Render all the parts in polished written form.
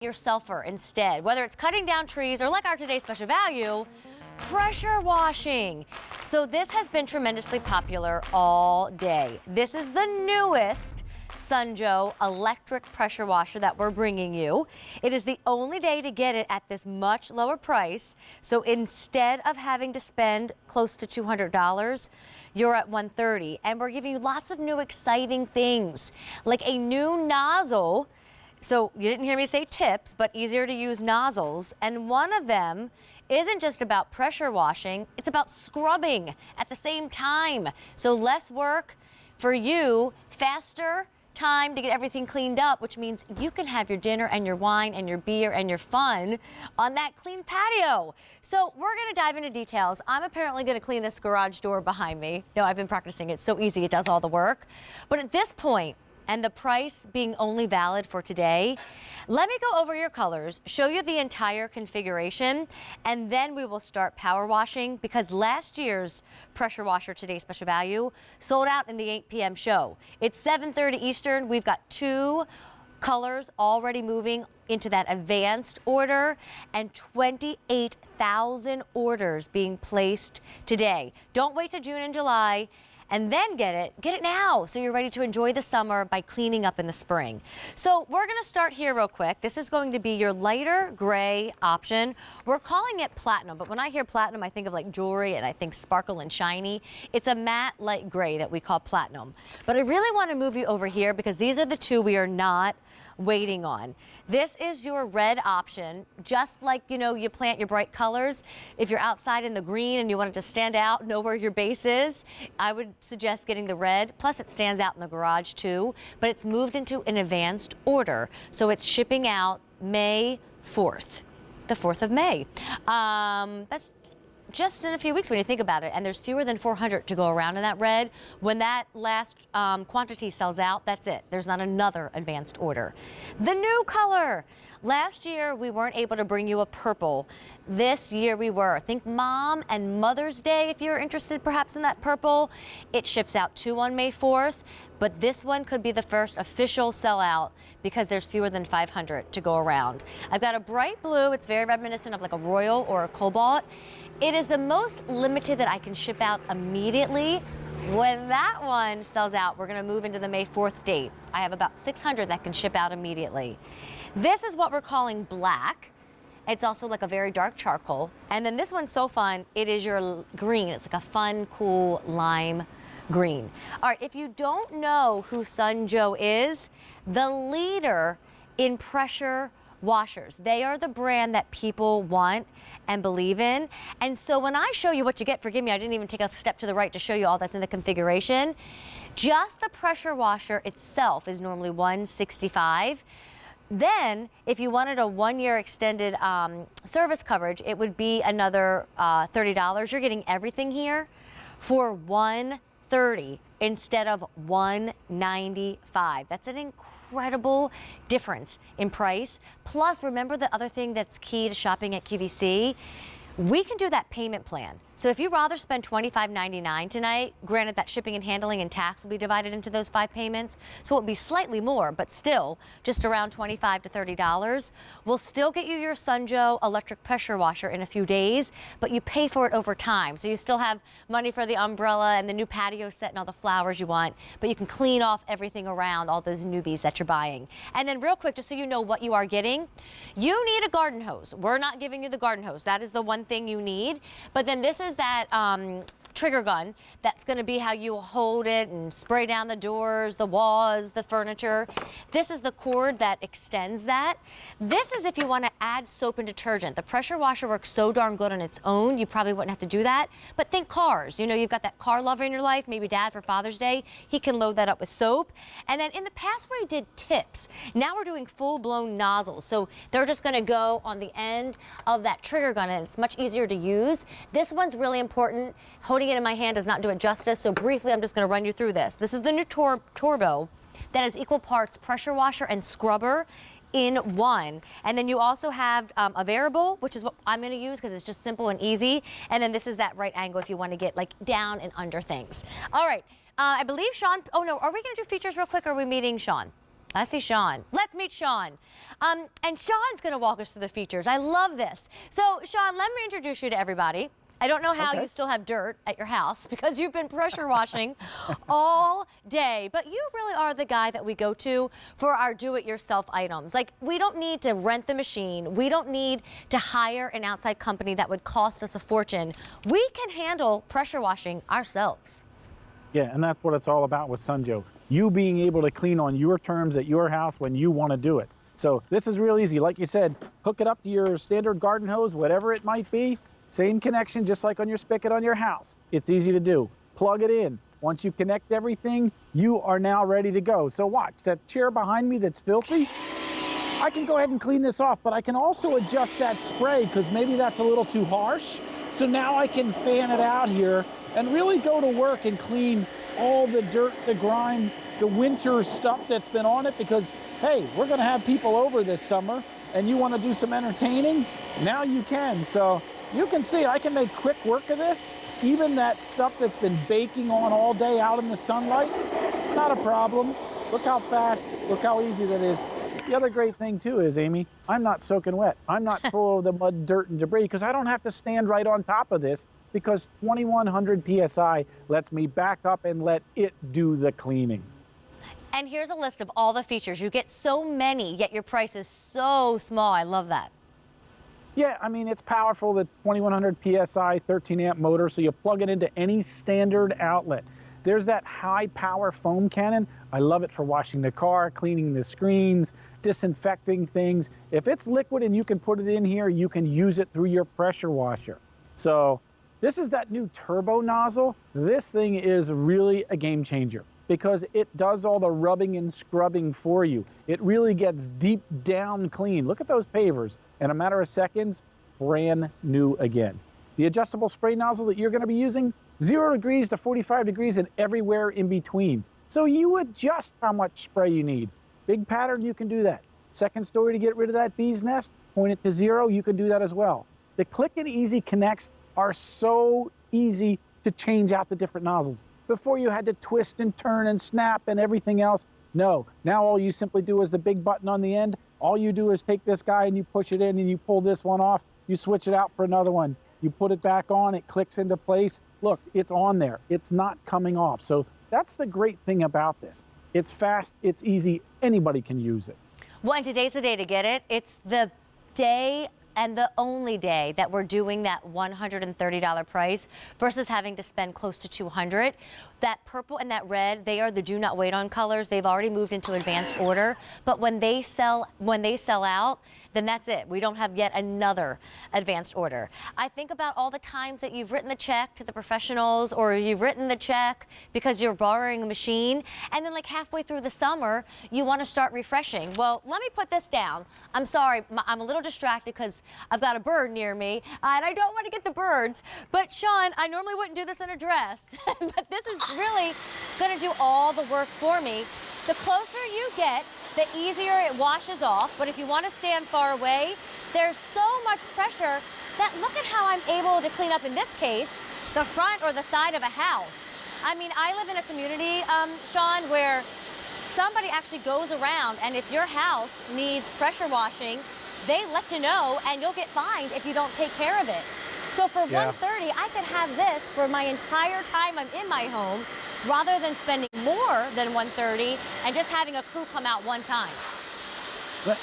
your sulfur instead, whether it's cutting down trees or like our today's special value, pressure washing. So this has been tremendously popular all day. This is the newest Sunjo electric pressure washer that we're bringing you. It is the only day to get it at this much lower price. So instead of having to spend close to $200, you're at $130. And we're giving you lots of new exciting things, like a new nozzle. So you didn't hear me say tips, but easier to use nozzles. And one of them isn't just about pressure washing, it's about scrubbing at the same time. So less work for you, faster time to get everything cleaned up, which means you can have your dinner and your wine and your beer and your fun on that clean patio. So we're gonna dive into details. I'm apparently gonna clean this garage door behind me. No, I've been practicing. It's so easy, it does all the work. But at this point, and the price being only valid for today, let me go over your colors, show you the entire configuration, and then we will start power washing, because last year's pressure washer, today's special value, sold out in the 8 p.m. show. It's 7:30 Eastern. We've got 2 colors already moving into that advanced order, and 28,000 orders being placed today. Don't wait till June and July and then get it now, so you're ready to enjoy the summer by cleaning up in the spring. So we're gonna start here real quick. This is going to be your lighter gray option. We're calling it platinum, but when I hear platinum, I think of like jewelry and I think sparkle and shiny. It's a matte light gray that we call platinum. But I really wanna move you over here because these are the 2 we are not waiting on. This is your red option, just like, you know, you plant your bright colors. If you're outside in the green and you want it to stand out, know where your base is, I would suggest getting the red. Plus it stands out in the garage too, but it's moved into an advanced order. So it's shipping out May 4th, the 4th of May. That's just in a few weeks when you think about it, and there's fewer than 400 to go around in that red. When that last quantity sells out, that's it. There's not another advanced order. The new color. Last year, we weren't able to bring you a purple. This year we were. Think Mom and Mother's Day, if you're interested perhaps in that purple. It ships out 2 on May 4th, but this one could be the first official sellout because there's fewer than 500 to go around. I've got a bright blue. It's very reminiscent of like a royal or a cobalt. It is the most limited that I can ship out immediately. When that one sells out, we're gonna move into the May 4th date. I have about 600 that can ship out immediately. This is what we're calling black. It's also like a very dark charcoal. And then this one's so fun, it is your green. It's like a fun, cool lime green. All right, if you don't know who Sunjo is, the leader in pressure washers. They are the brand that people want and believe in. And so when I show you what you get, forgive me, I didn't even take a step to the right to show you all that's in the configuration. Just the pressure washer itself is normally $165. Then, if you wanted a 1-year extended service coverage, it would be another $30. You're getting everything here for $130 instead of $195. That's an incredible difference in price. Plus, remember the other thing that's key to shopping at QVC? We can do that payment plan. So if you'd rather spend $25.99 tonight, granted that shipping and handling and tax will be divided into those 5 payments, so it'll be slightly more, but still just around $25 to $30. We'll still get you your Sunjo electric pressure washer in a few days, but you pay for it over time. So you still have money for the umbrella and the new patio set and all the flowers you want, but you can clean off everything around all those newbies that you're buying. And then real quick, just so you know what you are getting, you need a garden hose. We're not giving you the garden hose. That is the one thing you need. But then this is that trigger gun. That's going to be how you hold it and spray down the doors, the walls, the furniture. This is the cord that extends that. This is if you want to add soap and detergent. The pressure washer works so darn good on its own, you probably wouldn't have to do that. But think cars. You know, you've got that car lover in your life, maybe Dad for Father's Day. He can load that up with soap. And then in the past we did tips. Now we're doing full-blown nozzles. So they're just going to go on the end of that trigger gun, and it's much easier to use. This one's really important. Holding it in my hand does not do it justice, so briefly I'm just going to run you through this. This is the new Turbo that is equal parts pressure washer and scrubber in one. And then you also have a variable, which is what I'm going to use because it's just simple and easy. And then this is that right angle if you want to get like down and under things. All right, I believe Sean, oh no, are we going to do features real quick or are we meeting Sean? I see Sean. Let's meet Sean. And Sean's going to walk us through the features. I love this. So, Sean, let me introduce you to everybody. I don't know how you still have dirt at your house because you've been pressure washing all day, but you really are the guy that we go to for our do-it-yourself items. Like, we don't need to rent the machine. We don't need to hire an outside company that would cost us a fortune. We can handle pressure washing ourselves. Yeah, and that's what it's all about with Sunjoe. You being able to clean on your terms at your house when you want to do it. So this is real easy. Like you said, hook it up to your standard garden hose, whatever it might be. Same connection, just like on your spigot on your house. It's easy to do. Plug it in. Once you connect everything, you are now ready to go. So watch, that chair behind me that's filthy, I can go ahead and clean this off, but I can also adjust that spray because maybe that's a little too harsh. So now I can fan it out here and really go to work and clean all the dirt, the grime, the winter stuff that's been on it because, hey, we're gonna have people over this summer and you wanna do some entertaining, now you can. So you can see I can make quick work of this. Even that stuff that's been baking on all day out in the sunlight, not a problem. Look how fast, look how easy that is. The other great thing too is, Amy, I'm not soaking wet. I'm not full of the mud, dirt, and debris because I don't have to stand right on top of this because 2100 PSI lets me back up and let it do the cleaning. And here's a list of all the features. You get so many, yet your price is so small. I love that. Yeah, I mean, it's powerful, the 2100 PSI 13 amp motor, so you plug it into any standard outlet. There's that high power foam cannon. I love it for washing the car, cleaning the screens, disinfecting things. If it's liquid and you can put it in here, you can use it through your pressure washer. So this is that new turbo nozzle. This thing is really a game changer because it does all the rubbing and scrubbing for you. It really gets deep down clean. Look at those pavers. In a matter of seconds, brand new again. The adjustable spray nozzle that you're gonna be using, 0 degrees to 45 degrees and everywhere in between. So you adjust how much spray you need. Big pattern, you can do that. Second story to get rid of that bee's nest, point it to 0, you can do that as well. The Click and Easy connects are so easy to change out the different nozzles. Before you had to twist and turn and snap and everything else. No, now all you simply do is the big button on the end. All you do is take this guy and you push it in and you pull this one off. You switch it out for another one. You put it back on, it clicks into place. Look, it's on there. It's not coming off. So that's the great thing about this. It's fast, it's easy, anybody can use it. Well, and today's the day to get it. It's the day and the only day that we're doing that $130 price versus having to spend close to $200. That purple and that red, they are the do not wait on colors. They've already moved into advanced order, but when they sell out, then that's it. We don't have yet another advanced order. I think about all the times that you've written the check to the professionals or you've written the check because you're borrowing a machine, and then like halfway through the summer, you want to start refreshing. Well, let me put this down. I'm sorry, I'm a little distracted because I've got a bird near me, and I don't want to get the birds. But Sean, I normally wouldn't do this in a dress, but this is really going to do all the work for me. The closer you get, the easier it washes off. But if you want to stand far away, there's so much pressure that look at how I'm able to clean up, in this case, the front or the side of a house. I mean, I live in a community, Sean, where somebody actually goes around, and if your house needs pressure washing, they let you know, and you'll get fined if you don't take care of it. So for $130, I could have this for my entire time I'm in my home, rather than spending more than $130 and just having a crew come out one time.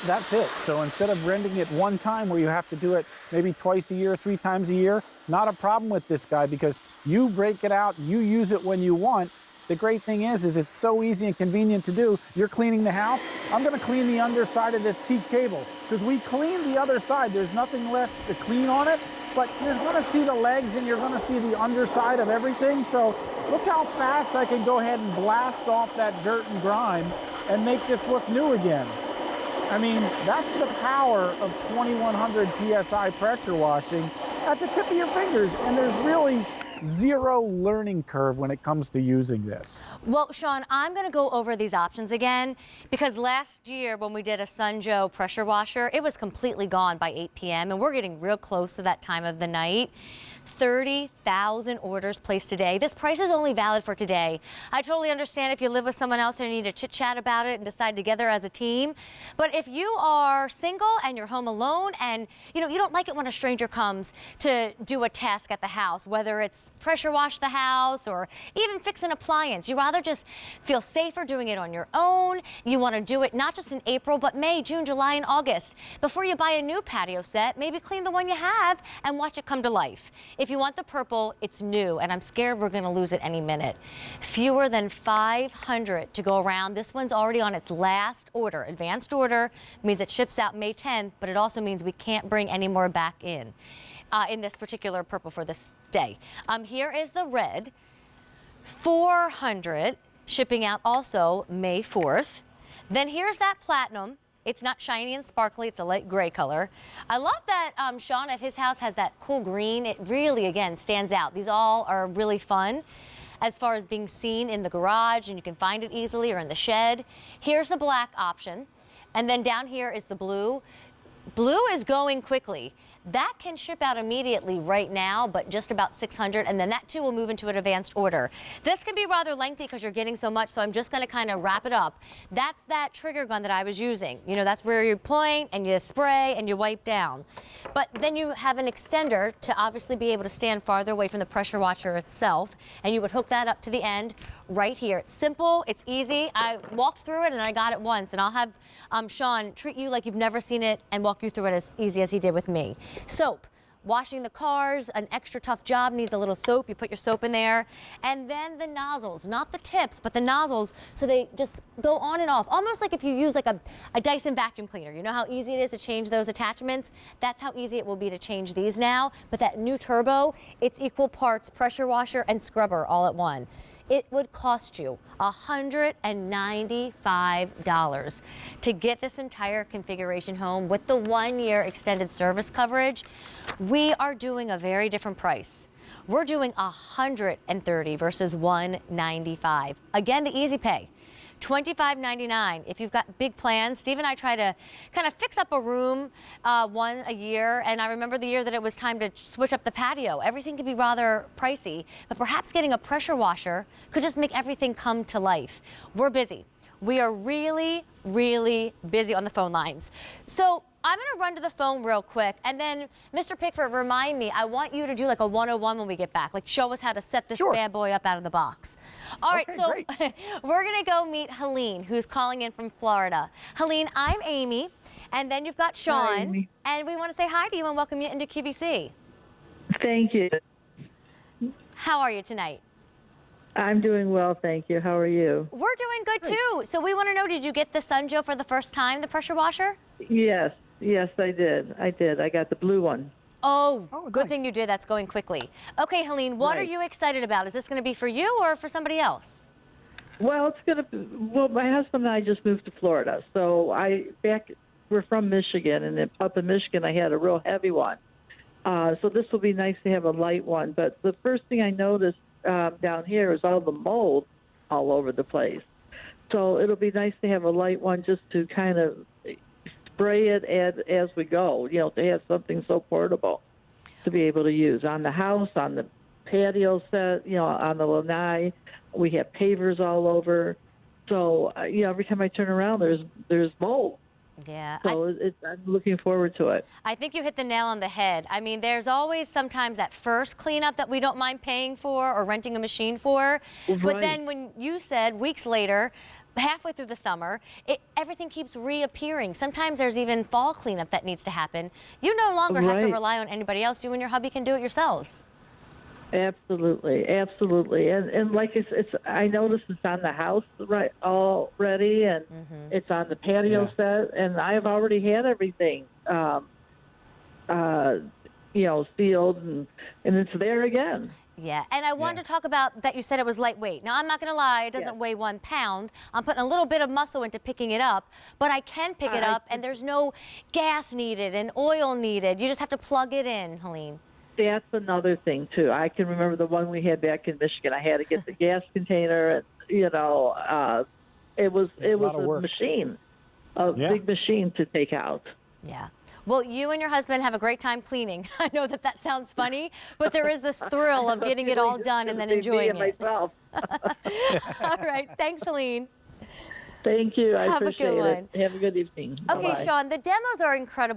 That's it. So instead of renting it one time where you have to do it maybe twice a year, 3 times a year, not a problem with this guy because you break it out, you use it when you want. The great thing is it's so easy and convenient to do. You're cleaning the house. I'm going to clean the underside of this teak table because we cleaned the other side. There's nothing left to clean on it, but you're going to see the legs and you're going to see the underside of everything. So look how fast I can go ahead and blast off that dirt and grime and make this look new again. I mean, that's the power of 2100 PSI pressure washing at the tip of your fingers. And there's really zero learning curve when it comes to using this. Well, Sean, I'm going to go over these options again because last year when we did a Sunjoe pressure washer, it was completely gone by 8 p.m. and we're getting real close to that time of the night. 30,000 orders placed today. This price is only valid for today. I totally understand if you live with someone else and you need to chit chat about it and decide together as a team. But if you are single and you're home alone and you don't like it when a stranger comes to do a task at the house, whether it's pressure wash the house or even fix an appliance, you rather just feel safer doing it on your own. You want to do it not just in April, but May, June, July, and August. Before you buy a new patio set, maybe clean the one you have and watch it come to life. If you want the purple, it's new, and I'm scared we're going to lose it any minute. Fewer than 500 to go around. This one's already on its last order. Advanced order means it ships out May 10th, but it also means we can't bring any more back in this particular purple for this day. Here is the red. 400 shipping out also May 4th. Then here's that platinum. It's not shiny and sparkly, it's a light gray color. I love that Sean at his house has that cool green. It really, again, stands out. These all are really fun as far as being seen in the garage, and you can find it easily, or in the shed. Here's the black option, and then down here is the blue. Blue is going quickly. That can ship out immediately right now, but just about 600, and then that too will move into an advanced order. This can be rather lengthy because you're getting so much, so I'm just going to kind of wrap it up. That's that trigger gun that I was using. That's where you point and you spray and you wipe down. But then you have an extender to obviously be able to stand farther away from the pressure washer itself, and you would hook that up to the end right here. It's simple, it's easy. I walked through it and I got it once, and I'll have Sean treat you like you've never seen it and walk you through it as easy as he did with me. Soap. Washing the cars, an extra tough job, needs a little soap. You put your soap in there. And then the nozzles, not the tips, but the nozzles, so they just go on and off. Almost like if you use like a Dyson vacuum cleaner. You know how easy it is to change those attachments? That's how easy it will be to change these now. But that new turbo, it's equal parts pressure washer and scrubber all at one. It would cost you $195 to get this entire configuration home with the 1-year extended service coverage. We are doing a very different price. We're doing $130 versus $195. Again, the easy pay. $25.99 if you've got big plans. Steve and I try to kind of fix up a room one a year, and I remember the year that it was time to switch up the patio. Everything can be rather pricey, but perhaps getting a pressure washer could just make everything come to life. We're busy. We are really, really busy on the phone lines. So I'm going to run to the phone real quick, and then, Mr. Pickford, remind me, I want you to do like a 101 when we get back. Like, show us how to set this bad boy up out of the box. All right, so we're going to go meet Helene, who's calling in from Florida. Helene, I'm Amy, and then you've got Sean, and we want to say hi to you and welcome you into QVC. Thank you. How are you tonight? I'm doing well, thank you. How are you? We're doing good, too. So we want to know, did you get the Sunjoe for the first time, the pressure washer? Yes, I did. I got the blue one. Oh, good thing you did. That's going quickly. Okay, Helene, what are you excited about? Is this going to be for you or for somebody else? Well, my husband and I just moved to Florida. So we're from Michigan, and up in Michigan I had a real heavy one. So this will be nice to have a light one. But the first thing I noticed down here is all the mold all over the place. So it'll be nice to have a light one just to kind of spray it as we go, to have something so portable to be able to use on the house, on the patio set, on the lanai. We have pavers all over. So, every time I turn around, there's mold. Yeah. So I'm looking forward to it. I think you hit the nail on the head. I mean, there's always sometimes that first cleanup that we don't mind paying for or renting a machine for. Right. But then when you said weeks later, halfway through the summer, everything keeps reappearing. Sometimes there's even fall cleanup that needs to happen. You no longer have to rely on anybody else. You and your hubby can do it yourselves. Absolutely. And like I noticed it's on the house already, and it's on the patio set, and I've already had everything, sealed, and it's there again. Yeah, and I wanted to talk about that you said it was lightweight. Now, I'm not going to lie, it doesn't weigh 1 pound. I'm putting a little bit of muscle into picking it up, but I can pick it up, and there's no gas needed and oil needed. You just have to plug it in, Helene. That's another thing too. I can remember the one we had back in Michigan. I had to get the gas container, and it was a machine, big machine to take out. Yeah. Well, you and your husband have a great time cleaning. I know that sounds funny, but there is this thrill of getting it all done and then enjoying it. Myself. All right. Thanks, Aline. Thank you. I Have a appreciate good it. one. Have a good evening. Okay, Bye-bye. Sean, the demos are incredible.